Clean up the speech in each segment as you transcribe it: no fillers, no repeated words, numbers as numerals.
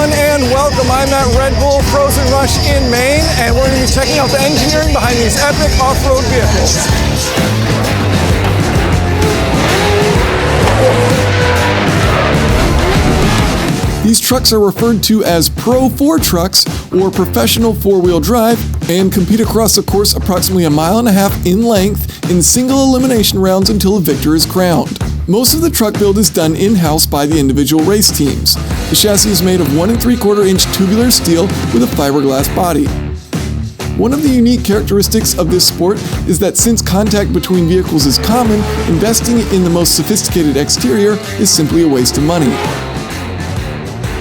everyone, and welcome. I'm at Red Bull Frozen Rush in Maine, and we're going to be checking out the engineering behind these epic off-road vehicles. These trucks are referred to as Pro 4 trucks or professional four-wheel drive and compete across a course approximately 1.5 miles in length in single elimination rounds until a victor is crowned. Most of the truck build is done in-house by the individual race teams. The chassis is made of 1 3/4 inch tubular steel with a fiberglass body. One of the unique characteristics of this sport is that since contact between vehicles is common, investing in the most sophisticated exterior is simply a waste of money.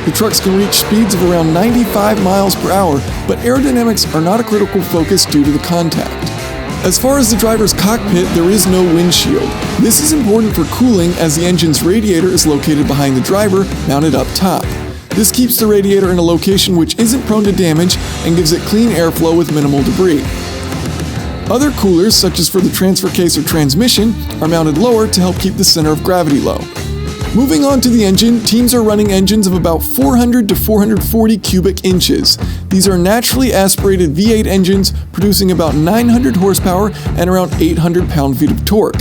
The trucks can reach speeds of around 95 miles per hour, but aerodynamics are not a critical focus due to the contact. As far as the driver's cockpit, there is no windshield. This is important for cooling as the engine's radiator is located behind the driver, mounted up top. This keeps the radiator in a location which isn't prone to damage and gives it clean airflow with minimal debris. Other coolers, such as for the transfer case or transmission, are mounted lower to help keep the center of gravity low. Moving on to the engine, teams are running engines of about 400 to 440 cubic inches. These are naturally aspirated V8 engines producing about 900 horsepower and around 800 pound-feet of torque.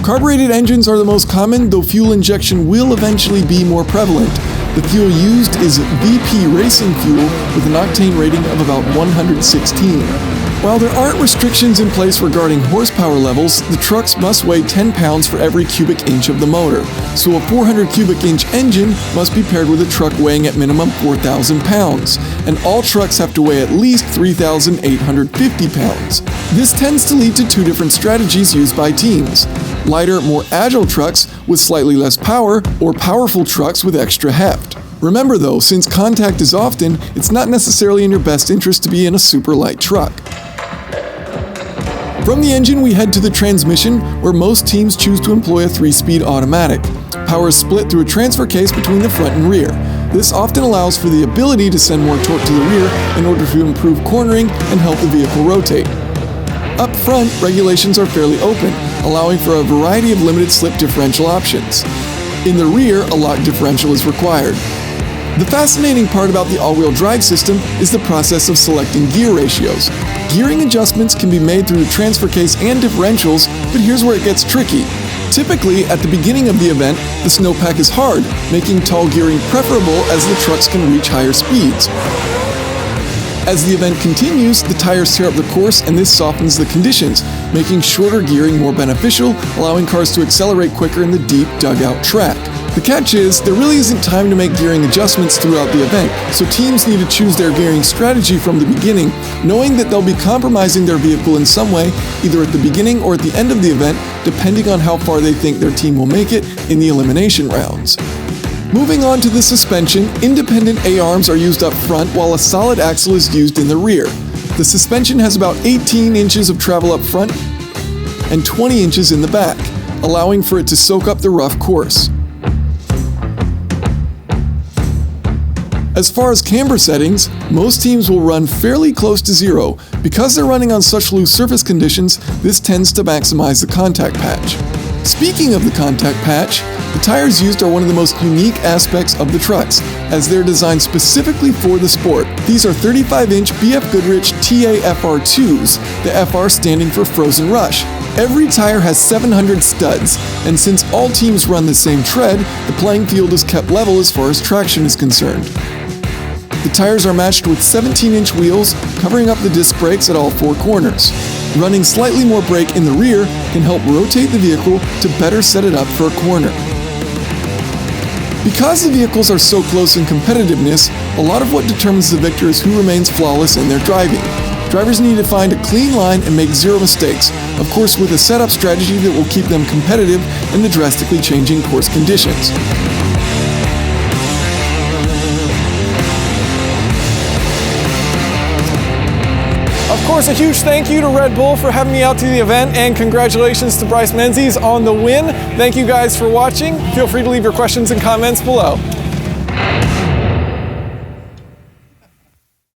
Carbureted engines are the most common, though fuel injection will eventually be more prevalent. The fuel used is VP racing fuel with an octane rating of about 116. While there aren't restrictions in place regarding horsepower levels, the trucks must weigh 10 pounds for every cubic inch of the motor. So a 400 cubic inch engine must be paired with a truck weighing at minimum 4,000 pounds. And all trucks have to weigh at least 3,850 pounds. This tends to lead to two different strategies used by teams. Lighter, more agile trucks with slightly less power, or powerful trucks with extra heft. Remember though, since contact is often, it's not necessarily in your best interest to be in a super light truck. From the engine, we head to the transmission, where most teams choose to employ a 3-speed automatic. Power is split through a transfer case between the front and rear. This often allows for the ability to send more torque to the rear in order to improve cornering and help the vehicle rotate. Up front, regulations are fairly open, allowing for a variety of limited slip differential options. In the rear, a lock differential is required. The fascinating part about the all-wheel drive system is the process of selecting gear ratios. Gearing adjustments can be made through the transfer case and differentials, but here's where it gets tricky. Typically, at the beginning of the event, the snowpack is hard, making tall gearing preferable as the trucks can reach higher speeds. As the event continues, the tires tear up the course and this softens the conditions, making shorter gearing more beneficial, allowing cars to accelerate quicker in the deep dugout track. The catch is, there really isn't time to make gearing adjustments throughout the event, so teams need to choose their gearing strategy from the beginning, knowing that they'll be compromising their vehicle in some way, either at the beginning or at the end of the event, depending on how far they think their team will make it in the elimination rounds. Moving on to the suspension, independent A-arms are used up front while a solid axle is used in the rear. The suspension has about 18 inches of travel up front and 20 inches in the back, allowing for it to soak up the rough course. As far as camber settings, most teams will run fairly close to zero. Because they're running on such loose surface conditions, this tends to maximize the contact patch. Speaking of the contact patch, the tires used are one of the most unique aspects of the trucks, as they're designed specifically for the sport. These are 35-inch BF Goodrich TA FR2s, the FR standing for Frozen Rush. Every tire has 700 studs, and since all teams run the same tread, the playing field is kept level as far as traction is concerned. The tires are matched with 17-inch wheels, covering up the disc brakes at all 4 corners. Running slightly more brake in the rear can help rotate the vehicle to better set it up for a corner. Because the vehicles are so close in competitiveness, a lot of what determines the victor is who remains flawless in their driving. Drivers need to find a clean line and make zero mistakes, of course with a setup strategy that will keep them competitive in the drastically changing course conditions. Of course, a huge thank you to Red Bull for having me out to the event, and congratulations to Bryce Menzies on the win. Thank you guys for watching. Feel free to leave your questions and comments below.